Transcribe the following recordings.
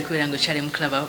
kuberango chale mklaba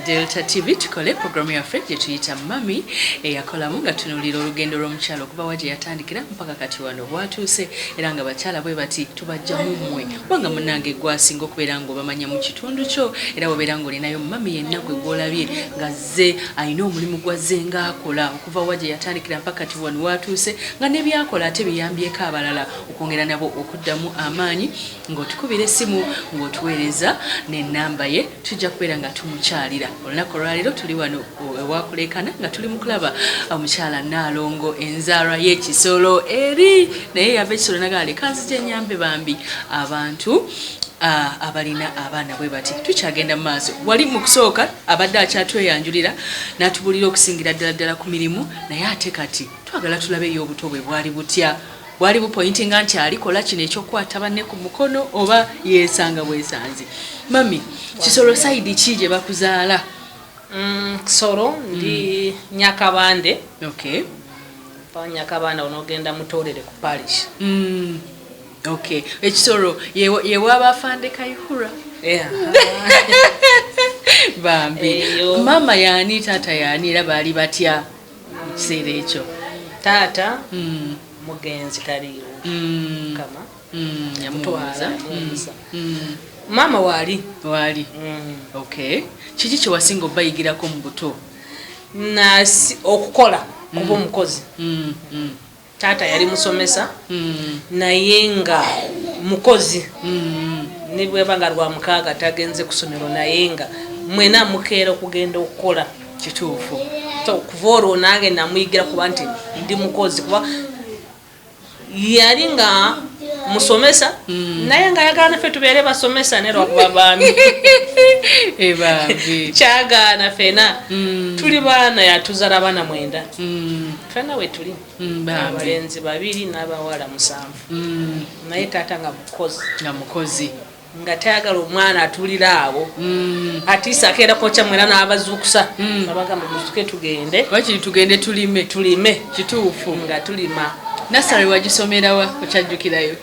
Delta TV tukole programu ya Fred tuyita mami eyakolamu nga tunulira olugendo lw'omukyalo kuba waje yatandikira mpaka kati wano bwatuuse era nga bakyala bwe bati tubajja mumwe wanga munange gwasinga okuberango bamanya mu kitundu kyo era waberango olinayo mami yenna gwe gwolabye nga zze ayina omulimu gwazze nga akola okuva waje yatandikira mpaka kati wano watuuse nga ne byakola ate biyambyeko abalala okwongera nabo okuddamu amaanyi ng'otukubira essimu ng'otuweereza n'ennamba ye tujja kubeera nga tumukyalira olunaku olwaleero tuli wano ewakulekana nga tuli mu kulaba omukyala Nalongo enzaarwa y'ekisolo eri naye yava ekisolo nagale kanzije nyambe bambi abantu abalina abaana bwe bati tukyagenda mu maaso wali mu kusooka abadde akyatweyanjulira n'atubulira okusingira ddala ku mirimu naye ate kati twagala tulabeyo obuto bwe bwali butya bwali bupointinga nti alikola kino ekyokukwata banne ku mukono oba yeesanga bwesanzi mami kisolo saidi ki gye bakuzaala kisolo ndi Nyakabande okay pa Nyakabande onogenda mutolere ku parish okay ekisolo yewa afande Kayihura bambi mama yani tata yani era bali batya kiseera ekyo tata mugenzi taliyo kama yamutwala mama wali okay kiki kye wasinga obayigirako mu buto nasi okukola kuba omukozi tata yali musomesa naye nga mukozi nibwe banga lwa mukaaga tagenze kusomero naye nga mwena mukeera okugenda okukola kituufu so kuvoro nange namuyigira kuba nti ndi mukozi kuba yali nga musomesa naye nga yagana fe tubeere basomesa ne lwakuba baami ebambi kyagana fena tuli baana yatuzala baana 9 fena we tuli abalenzi 2 n'abawala 7 naye taata nga mukozi nga tayagala omwana atulira abo atisa akeera kocha mwera n'abazukusa abagamba musuke tugende wakiri tugende tulime kituufu nga tulima nasari wagisomerawa okyajjukirayo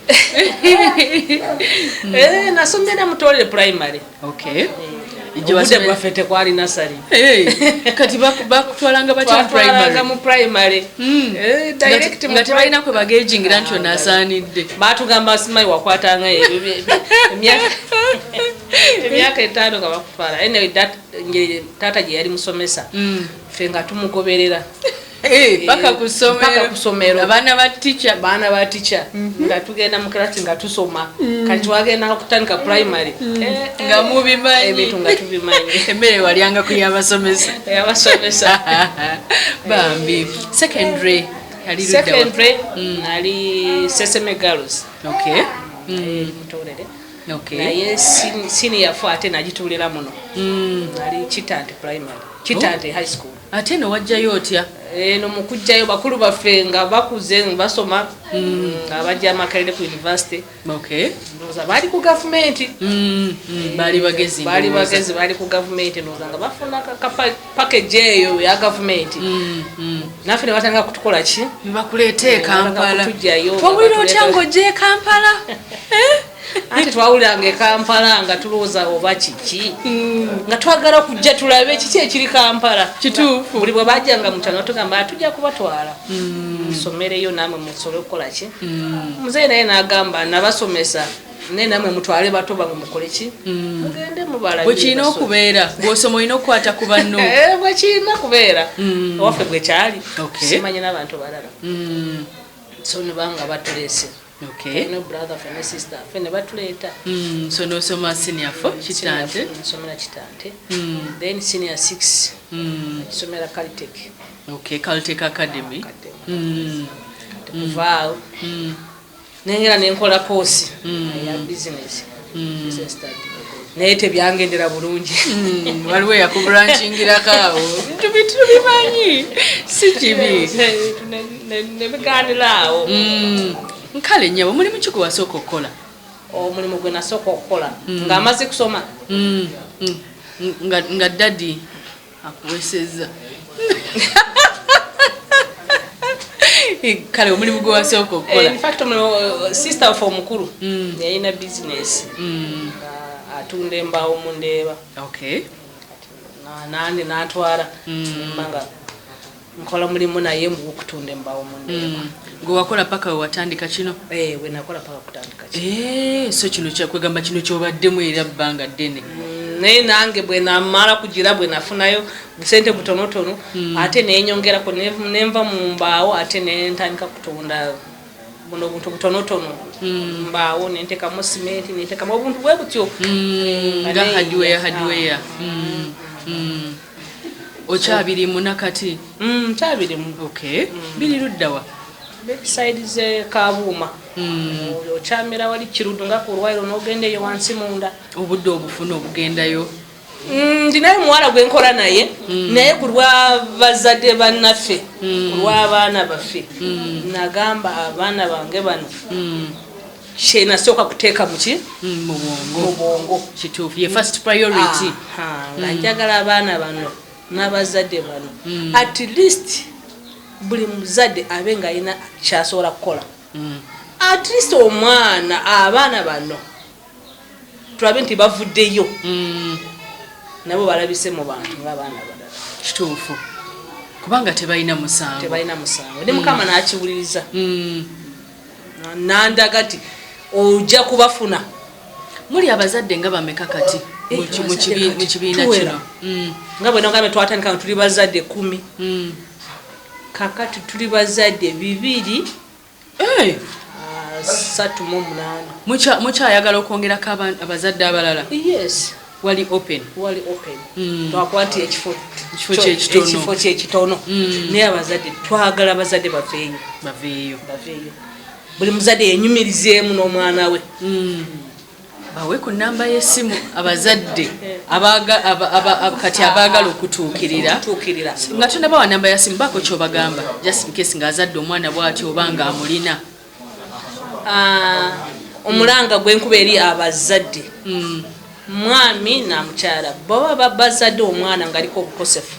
nasomera mutolere primary okay ijje bafete kwali nasari kati bakutwalanga batya mu primary direct mu tebalina kwe bagejingira nti onasaanidde batugamba simayi wakwatanga emyaka 5 nga bakutwala anyway tata gye yali musomesa fe nga tumugoberera paka kusomero abana ba teacher nga tugenda mu class nga tusoma kati wagenda okutandika primary nga mubimanyi ebitu nga tubimanyi emmere walyanga ku yabasomesa bambi secondary nali Sesame Girls okay mutolere okay naye senior fo ate nagitulira muno nali Kitante primary Kitante high school ate no wajjayo otya no mukujjayo bakulu baffe nga bakuze basoma nga bajja makalire ku university okay ndoza bali ku government bali bagezi bali ku government ndoza nga bafuna package eyo ya government nafe ne batanga kutukola ki bakulete Kampala wabulira otyango je Kampala ate twawulanga Kampala nga tulooza oba kiki nga twagala kujja tulabe kiki ekiri Kampala kituufu buli bwe bajjanga mu kyalo tugamba tujja kubatwala musomereyo namwe musole okukola ki muzeyi naye n'agamba nabasomesa naye namwe mutwale bato bange mukole ki mugende mubala bwe kirina okubeera bw'osoma olina okukwata ku banno bwe kirina kubeera owaffe bwe kyali simanyi n'abantu balala so nibanga batulese okay no brother and sister fene batuleta so no soma senior 4 Kitante somera Kitante then senior 6 somera Caltech okay Caltech Academy wow nengera nenkola course ya business study naye tebyangendera bulungi waliwo yakuburanchingira kawo bintu bimanyi si kibi ne biganirawo nkale nyabo mulimu kiko wasoko okukola omulimu gwe nasoko okukola nga amaze kusoma nga daddy akuweseza kale omulimu gwe wasoko okukola in fact sister of omukuru yalina business atunda embaawo mu Ndeeba. Okay. Nandi n'atwala embanga nkola mulimu naye mu kutunda embaawo mu Ndeeba. Gwe wakola paka watandika kino? We nakola paka kutandika kino. So kino kyakwegamba kino kyobaddemu era bbanga ddene. Naye nange bwe namala kugira bwe nafunayo busente butonotono ate nenyongerako nenva mu mbaawo ate nentandika kutunda buno obuntu butonotono mbaawo nentekamu simenti nentekamu obuntu bwe butyo nga hardware. Okyabirimu nakati? Kyabirimu. Okay. Biri luddawa? Backside ze Kabuuma. Okyamera wali Kirudu nga ku lwairo n'ogendeyo wansi munda. Obudde obufuna obugendayo? Ndinayo muwala gwe nkola naye naye ku lwa bazadde bannaffe ku lw'abaana baffe nagamba abaana bange bano kye nasooka kuteeka muki mu bwongo kituufu ye first priority nga njagala abaana bano n'abazadde bano at least buli muzadde abe nga alina kyasobola kukola at least omwana abaana bano tulabe nti bavuddeyo nabo balabise mu bantu ng'abaana balala kituufu kubanga tebalina musango ne Mukama n'akiwuliriza nandaga ti ojja kubafuna. Muli abazadde nga bameka kati mu kibiina kino? Nga bwe nogambye twatandika nga tuli bazadde 10 kakati tuli bazadde 2 38. Mukyayagala okwongerako abazadde abalala? Yes. Wali open. Twakwati ekifo kyekitono naye abazadde twagala abazadde baveeyo. Buli muzadde yenyumirizeemu n'omwana we. Bawe ku namba y'essimu abazadde kati abaagala okutuukirira nga tondabawa namba ya simu baako kyobagamba just in case ng'azadde omwana bw'ati oba nga amulina. Omulanga gwenkuba eri abazadde mwami na mukyala baba bazadde omwana ng'aliko obukosefu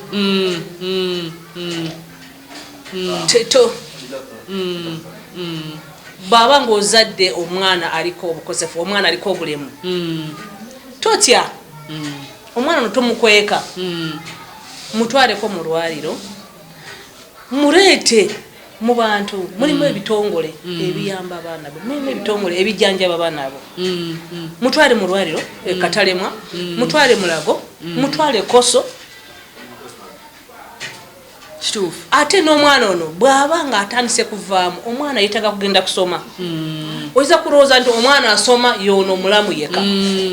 teto baba ng'ozadde omwana aliko obukosefu omwana aliko obulemu totya omwana no tomukweka mutwaleko mu lwaliro muleete mu bantu mulimu ebitongole ebiyamba abaana bo mulimu ebitongole ebijjanjaba abaana bo mutwale mu lwaliro Katalemwa mutwale Mulago mutwale Koso kituufu. Ate n'omwana ono bw'aba nga atandise kuvaamu omwana yeetaga kugenda kusoma oyinza kulowooza nti omwana asoma y'ono omulamu yeka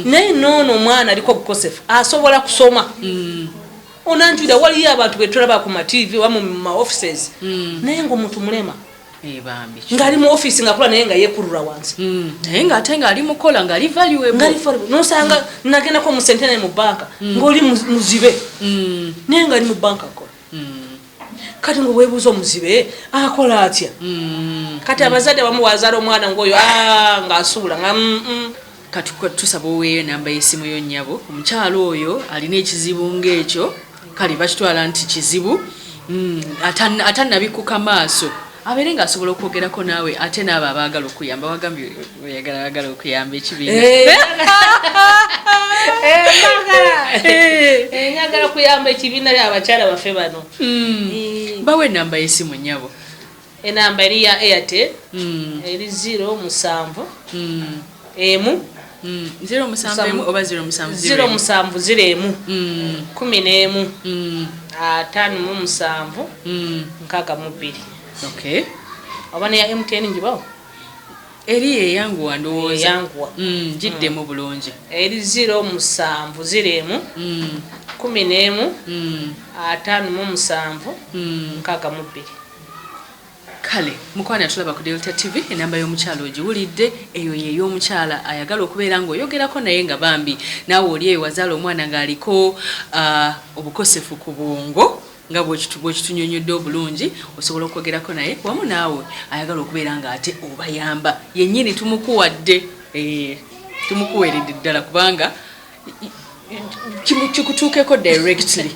naye n'ono omwana aliko obukosefu asobola kusoma. Onanjulira waliyo abantu be tulaba ku ma-TV wamu mu ma-offices naye ng'omuntu mulema ng'ali mu office ng'akola naye nga yeekulula wansi naye ng'ate ng'ali mukola ng'ali valuable n'osanga nagendako mu centenary mu banka ng'oli muzibe naye ng'ali mu banka akola kati ngo weebuuza omuzibe akola atya kati abazadde abamu wazaala omwana ng'oyo ng'asuula nga kati tusaba oweeyo namba y'essimu yo nnyabo omukyalo oyo alina ekizibu ng'ekyo kale bakitwala nti kizibu atannabikuka maaso abeere ng'asobola okwogerako naawe ate n'abo abaagala okuyamba wagambye oyagala okuyamba ekibiina nyagala kuyamba ekibiina abakyala baffe bano. Bawe enamba y'essimu nnyabo? Enamba eri ya Airtel eri 071 071 oba 070 070 11 57 62. Okay. Oba ne ya MTN njibawo? Eri eyanguwa ndowooza. Eyanguwa. Jiddemu bulungi. Eri 070 11 57 62. Kale mukwana tulaba ku Delta TV enamba y'omukyalo ogiwulidde eyo y'omukyala ayagala okubeera ng'oyogerako naye nga bambi naawe oli eyo wazaala omwana ng'aliko obukosefu ku bwongo nga bw'ekitunyonyodde obulungi osobola okwogerako naye wamu naawe ayagala okubeera ng'ate obayamba yennyini tumukuwadde tumukuweeredde ddala kubanga kikutuukeko directly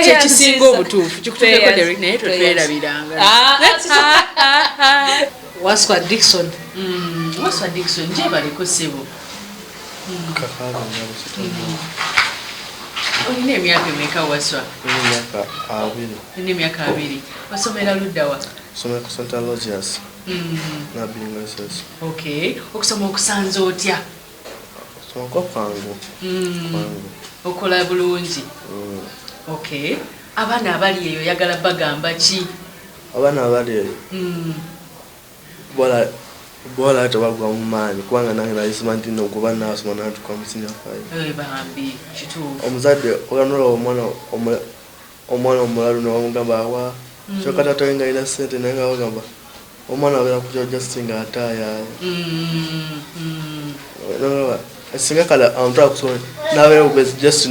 kyekisinga obutuufu kikutuukeko direct naye twetwerabiranga Waswa Dixon Waswa Dixon gye baliko ssebo Kakaba ngabo sitoni. Olina emyaka emeka waswa? Emyaka 2. Olina emyaka 2. Wasomera ludda wa? Somera ku St. Aloysius. Na Bingoses. Okay. Okusoma okusanza otya? Soma kwa kwangu. Kwangu. Okola bulungi. Okay. Abaana abali eyo yagala bagamba ki? Abaana abali eyo. Bwala tebagwa mu maanyi kubanga nange nayisima nti nno okuba naasoma natuka mu senior 5. Bambi kituufu. Omuzadde oganula omwana omulalu newamugamba awa kyokka taata we nga alina ssente naye nga bagamba omwana abeera ku Justin nga ataayaaya. Singa kale amutwala kusoma n'abeera bubezi just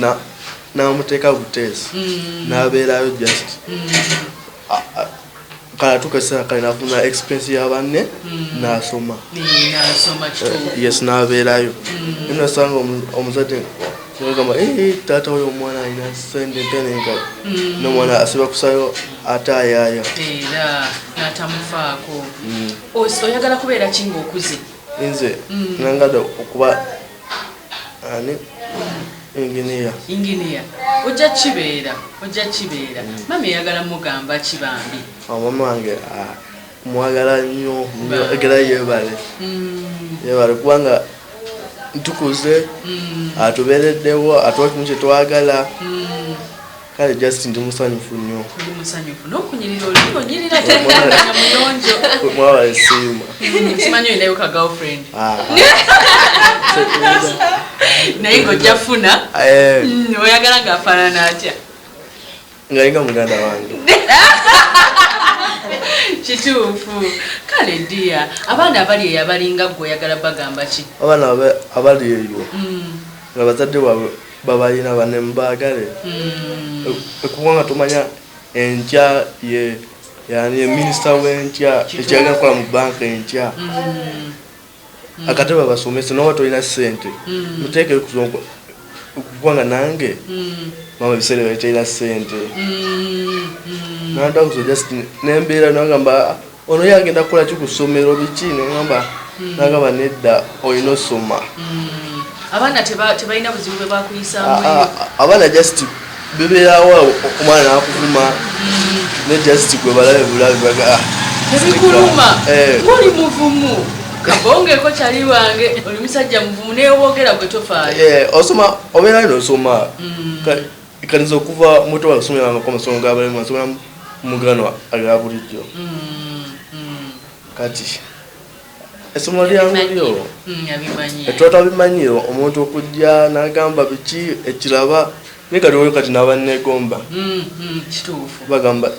n'amuteeka buteesi n'abeerayo just kala tukasera kale nafuna experience ya banne nasoma. Yes n'abeerayo. Nino sanga omuzadde ngagamba taata oyo omwana alina ssente ntenenga n'omwana asiba kusayo ataayaaya. Era n'atamufaako. Oyagala kubeera ki ng'okuze? Nze nangadde okuba engineer. Ojja kibeera. Mami yagala mugamba ki bambi? Mama wange mwagala nnyo egera yeebale. Yeebale kubanga ntukuze atubeereddewo atuwa kimu kye twagala. Kale just ndi musanyufu nnyo. N'okunyirira olinyirira tekandanya muyonjo. Mwaba esiima. Simanyi olinayo ka girlfriend. Naye ng'ojja funa oyagala ng'afaanana atya? Ng'alinga muganda wange. Kituufu. Kale ddiya abaana abali eyo abalinga ggwe oyagala bagamba ki? Abaana abali eyo nga bazadde baabwe babalina banne mbaagale. Kubanga tumanya enkya yani minisita w'enkya ekyagala kukola mu banka enkya. Akatebe basomesa n'oba tolina ssente muteeke kubanga nange mama ebiseera byali talina ssente. Nantaka just nembeera nagamba ono ye agenda kukola ki ku ssomero biki nagamba nedda olina osoma. Abaana tebalina buzibu bwe bakuyisaamu eyo? Abaana just bebeerawo omwana nakuvuma ne just gwe balabe bulabe baga tebikuluma oli muvumu kabongeko kyali wange oli musajja muvumu naye woogera gwe tofaayo. Osoma obeera nosoma kaniza okuva muto wasomera nga amasomo g'abalema asomera mugano aga bulijjo. Kati essomo lyangu lyo twatabimanyiyo omuntu okujja n'agamba biki ekiraba naye kati oyo kati n'abanneegomba bagamba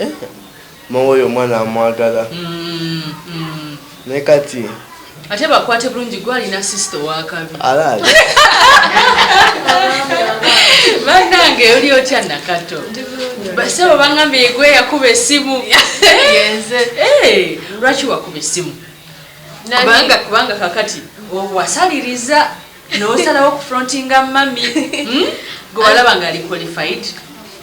mama oyo omwana amwagala naye kati ate bakwate bulungi gwalina sister wakabi alaali bannange oli otya nakato basebo bangambye gwe yakuba essimu. Lwaki wakuba essimu? Kubanga kakati wasaliriza n'osalawo okufrontinga mami gwe walaba nga ali qualified.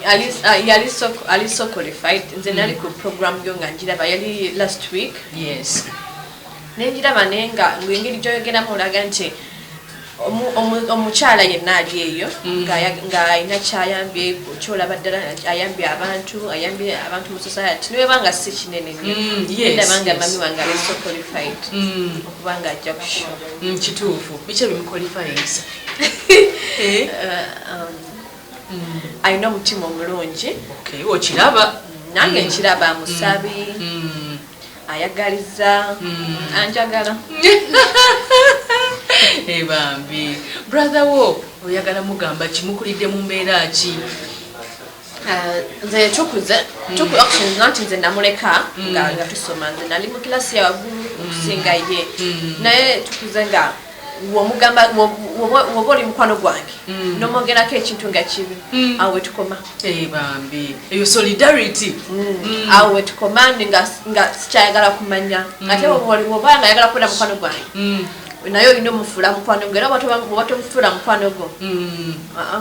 Ali so qualified. Nze nali ku program yo nga njiraba yali last week. Yes. Nenjiraba naye nga ng'engeri gy'oyogeramu olaga nti omukyala yenna ali eyo ng'alina kyayambye kyolaba ddala ayambye abantu mu society niwe banga si kinene nnyo ndaba nga mami wange ali so qualified okuba nga ajja ku show. Kituufu. Biki ebimuqualifyingisa? alina omutima omulungi. Okiraba? Nange nkiraba musabi ayagaliza anjagala. Bambi brother wo oyagala mugamba kimukulidde mu mbeera ki? Nze tukuze nanti nze namuleka nga tusoma nze nali mu kilasi ya waggulu okusinga ye naye tukuze nga womugamba woba oli mukwano gwange nomwogerako ekintu nga kibi awo wetukoma. Bambi eyo solidarity awo wetukoma nga sikyayagala kumanya ate woba nga ayagala kubeera mukwano gwange naye olina omufuula mukwano gwe era oba tomufuula mukwano gwo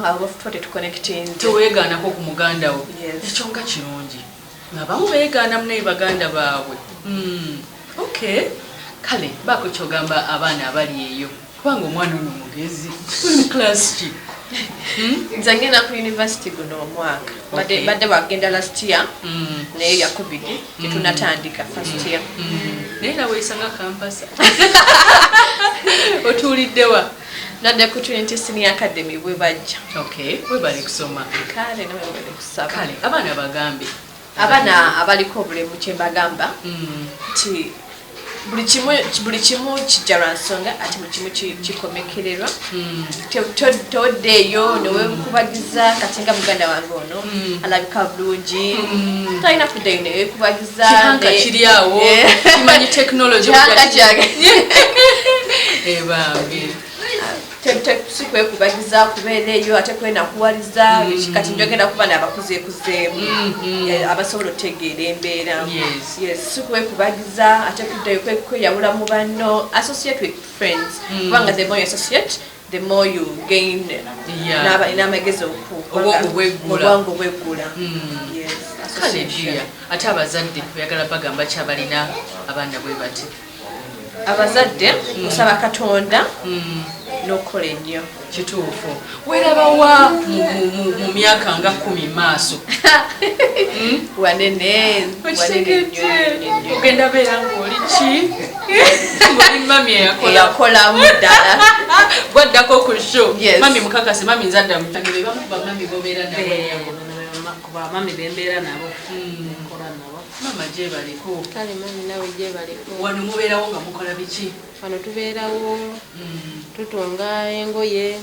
awo tuba tetuconnecting teweegaanako ku muganda wo. Ekyo nga kirungi ng'abamu beegaanamu naye baganda baabwe. Okay kale baako kyogamba abaana abali eyo kubanga omwana ono mugezi tuli mu class ki nze ngenda ku university guno omwaka badde bagenda last year naye ya covid tetunatandika first year naye nawe esanga kampasa otuuliddewa nadde ku Trinity Senior Academy bwe bajja bwe bali kusoma kale nawe bwe kusaba kale abaana bagambe abaana abaliko obulemu kye mbagamba nti buli kimu kijja lwa nsonga ate buli kimu kikomekererwa toddeeyo newekubagiza kati nga muganda wange ono alabika bulungi talina kuddeeyo newekubagiza kihanga kiri awo kimanyi tekinologi ebange si kwekubagiza kubeera eyo ate kwenakuwaliza kati njogenda kuba nabakuzeekuzeemu abasobola otegeera embeera si kwekubagiza ate kuddayo kweyawula mu banno associate with friends kubanga the more you associate the more you gain n'amagezi obwangu obweggula kale dia ate abazadde oyagala bagamba kyabalina abaana bwe bati abazadde osaba Katonda n'okola ennyo kituufu werabawa mu myaka nga 10 maaso wanene ogenda beera ng'oli ki ng'oli mami eyakolamu ddala gwaddako ku show mami mukakase mami nzadda mutagebe bamuba mami bobeera kuba mami bembeera nabo mama gyebaliko kale mami nawe gyebaliko wano mubeerawo nga mukola biki wano tubeerawo tutunga engoye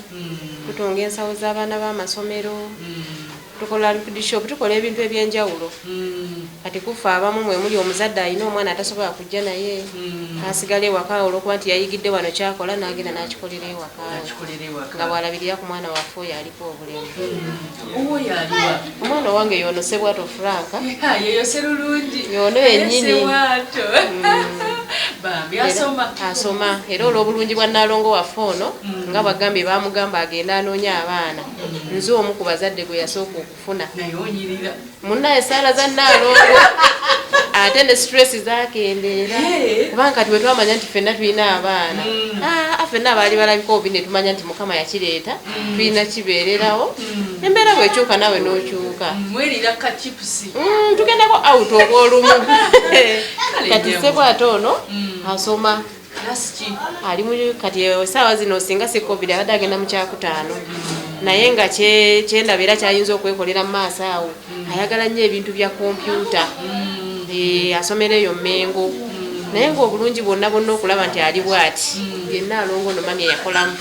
tutunga ensawo z'abaana b'amasomero tukola shop tukola ebintu ebyenjawulo kati kufa abamu mwe muli omuzadde alina omwana atasobola kujja naye asigala ewaka olwokuba nti yayigidde wano kyakola n'agenda n'akikolera ewaka nga bw'alabirira ku mwana waffe oyo aliko obulemu omwana owange yono Sebwato Franka yeyose lulungi yono yennyini asoma era olw'obulungi bwa Nalongo waffe ono nga bagambye bamugamba agenda anoonya abaana nze omu ku bazadde gwe yasooka okufuna munnaye saala za Nalongo ate ne stress zakendeera kubanga kati bwe twamanya nti ffenna tulina abaana ffenna abaali balabika obi ne tumanya nti Mukama yakireeta tulina kibeererawo embeera bwekyuka nawe n'okyuka tugendako out obw'olumu kati Sebwato ono asoma ali mu kati essaawa zino osinga si covid abadde agenda mu kyakutaano naye nga kyendaba era kyayinza okwekolera mu maaso awo ayagala nnyo ebintu bya kompyuta asomera eyo Mmengo naye ng'obulungi bwonna okulaba nti ali bw'ati ye Nalongo no mami eyakolamu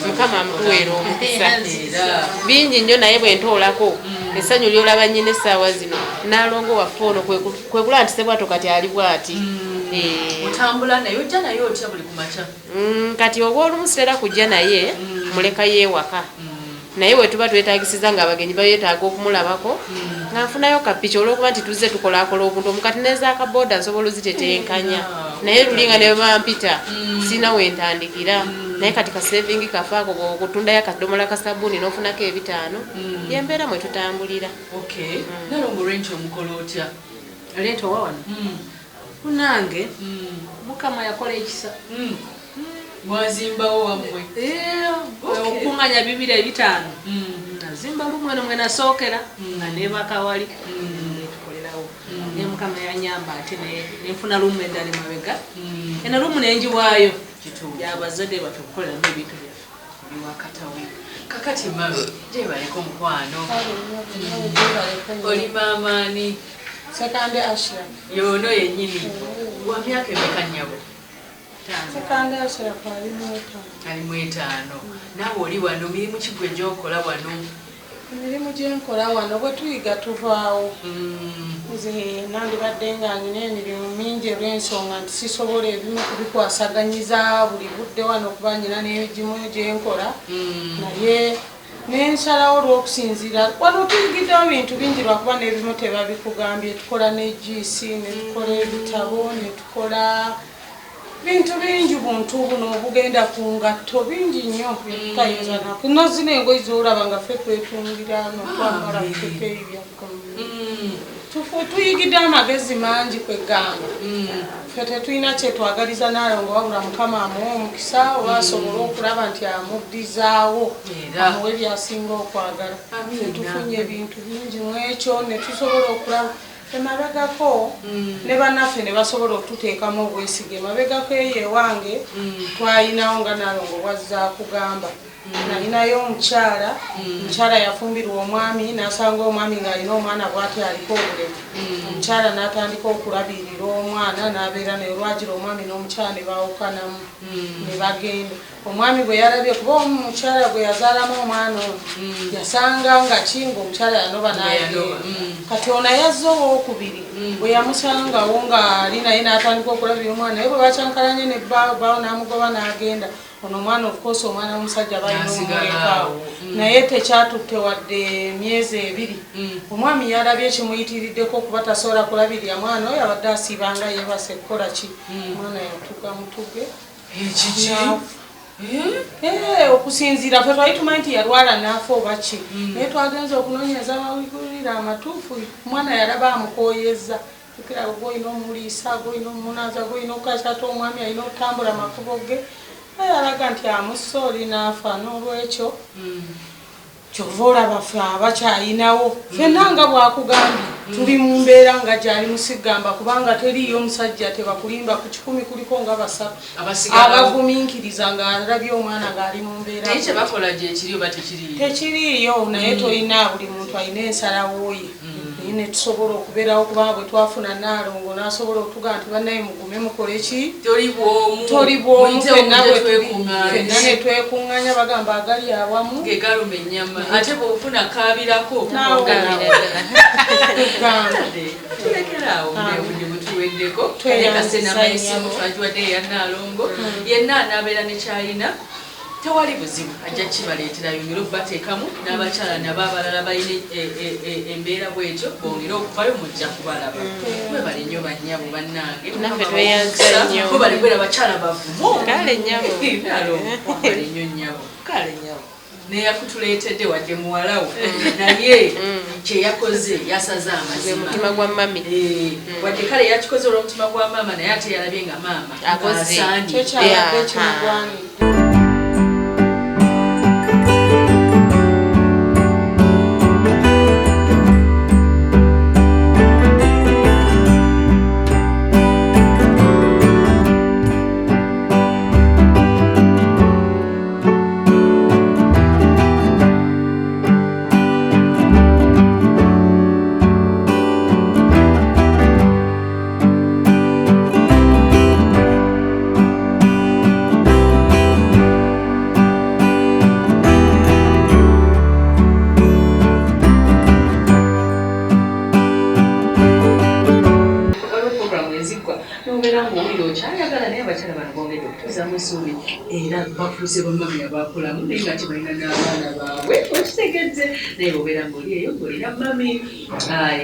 Mukama amutuweera omukisa bingi nnyo naye bwe ntoolako essanyu lyolaba nnyina essaawa zino Nalongo waffe ono kwe kulaba nti Sebwato kati ali bw'ati otambula naye ojja naye otya buli kumakya kati oba olumu sitera kujja naye muleka yeewaka naye bwe tuba twetagisiza ng'abagenyi bayetaaga okumulabako nga nfunayo kapiki olw'okuba nti tuzze tukolaakola obuntu omukati n'ez'akabooda nsobola ozitetenkanya naye lulinga ne bampita sina wentandikira naye kati kasevingi kafaako okutundayo akadomola ka sabbuuni n'ofunako 5 yembeera mwe tutambulira Nalongo renti omukola otya leeta owa wano kunange Mukama yakola ekisa mwazimbawo wammwe okunganya 2,500 nazimba lumu eno mwe nasookera nga neebaka wali netukolerawo naye Mukama yanyamba ate nenfuna lumu endala emabega eno lumu nenjiwaayo yabazadde batukukoleramu ebintu byaffe biwakatawe kakati mami gyebaleko omukwano oli maamaani Sekande Ashra. Yono yennyini wa myaka emeka nnyabo? Sekande Ashra kwa ali mu 5. Naawe oli wano mirimu ki gwe gy'okola wano? Emirimu gye nkola wano bwe tuyiga tuvaawo. Nze nandibadde nga nina emirimu mingi olw'ensonga nti sisobola ebimu kubikwasaganyiza buli budde wano okuba nyina n'egimu gye nkola naye nensalawo olw'okusinziira wano tuyigiddewo bintu bingi lwakuba n'ebimu tebabikugambye tukola ne GC ne tukola ebitabo ne tukola bintu bingi buntu buno obugenda ku ngatto bingi nnyo byetutayinza nako no zino engoyi z'olaba nga ffe twetungira notwambala tuteeyi bya gavumenti tuyigidde amagezi mangi kwegamba ffe tetulina kyetwagaliza Nalongo wabula Mukama amuwa omukisa oba asobole okulaba nti amuddizaawo amuwe byasinga okwagala tufunye ebintu bingi mu ekyo ne tusobola okulaba emabegako ne bannaffe ne basobola okututeekamu obwesige emabegako eyo ewange twayinawo nga Nalongo bwazza kugamba nalinayo omukyala yafumbirwa omwami n'asanga omwami ng'alina omwana bw'ati aliko obulemu omukyala n'atandika okulabirira omwana n'abeera naye olwagira omwami n'omukyala ne baawukanamu ne bagenda omwami bwe yalabye kuba omukyala gwe yazaalamu omwana ono yasanga nga kinga omukyala yanoba n'agenda kati ono yazza owookubiri bwe yamusangawo ng'ali naye n'atandika okulabirira omwana naye bwe bakyankalanye ne bawo n'amugoba n'agenda ono omwana okukosa omwana omusajja balina omulekaawo naye tekyatutte wadde emyezi 2 omwami yalabye ekimuyitiriddeko okuba tasobola kulabirira mwana oyo abadde asiibanga yeebase kukola ki omwana yatuga mutuge okusinziira ffe twali tumanyi nti yalwala n'afa oba ki naye twagenza okunoonyeza amawigulire amatuufu omwana yalaba amukooyezza tukira goyina omuliisa goyina omunaza goyina okukacata omwami alina okutambula amakubo ge alaga nti amussa oli n'afa n'olwekyo kyova olaba ffe abakyayinawo ffenna nga bwakugambye tuli mu mbeera nga gyali musigamba kubanga teriiyo omusajja tebakulimba ku 10 kuliko nga 3 abagumiikiriza ng'alabye omwana ng'ali mu mbeera tekiriiyo naye tolina buli muntu alina ensalawooye ne tusobola okubeerawo kubanga bwe twafuna Nalongo n'asobola okutugaa nti bannaye mugume mukole ki toli bwomu ffenna ne twekuŋŋaanya bagamba agali awamu gegaluma ennyama ate bw'ofuna kaabirako tulekeraawo obudde butuweddeko kasenamayisimu twagiwadde eya Nalongo yenna anaabeera ne kyalina tewali buzibu ajja kibaleeterayo ngero bateekamu n'abakyala nabo abalala balina embeera bwetyo bongera okuvayo mujja kubalaba mwebale nnyo bannyabo bannange naffe tweyanza nnyo mwebale kwera abakyala bavumu kale nnyabo mwebale nnyo nnyabo kale nnyabo neyakutuleetedde wadde muwalawo naye kyeyakoze yasaze amazima mutima gwa mami wadde kale yakikoze olw'omutima gwa maama naye ate yalabye nga maama kyo kyalabye ekimugwanira era bafuuse bamami abakulamu naye nga tebalina n'abaana baabwe okitegedde naye obeera ng'oli eyo ng'olina mami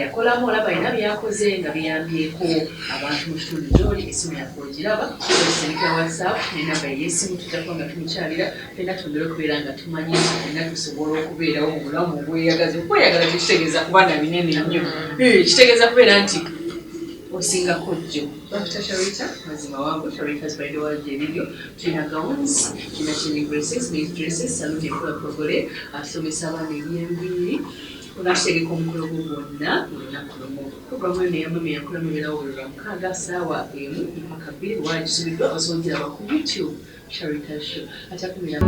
yakolamu olaba alina byakoze nga biyambyeko abantu mu kitundu gy'oli essimu yaffe ogiraba olisindikira whatsapp nenamba ey'essimu tutakuba nga tumukyalira fenna twongere okubeera nga tumanyi fenna tusobola okubeerawo mu bulamu obweyagaza okweyagala tekitegeeza kuba na binene nnyo kitegeeza kubeera nti osingako jjo Dr. Sharita mazima wangu Sharita's by the world video tulina gowns tulina chini dresses made dresses salon ekola progole asomesa abaana ebyembiiri olwakitegeka omukolo gwo gwonna olunaku lumu programu eno eyamami yakulamu ebeerawo buli lwa 6 ssaawa 1 mpaka 2 wagisubiddwa osobola okugiraba ku YouTube Sharita's Show ate akumira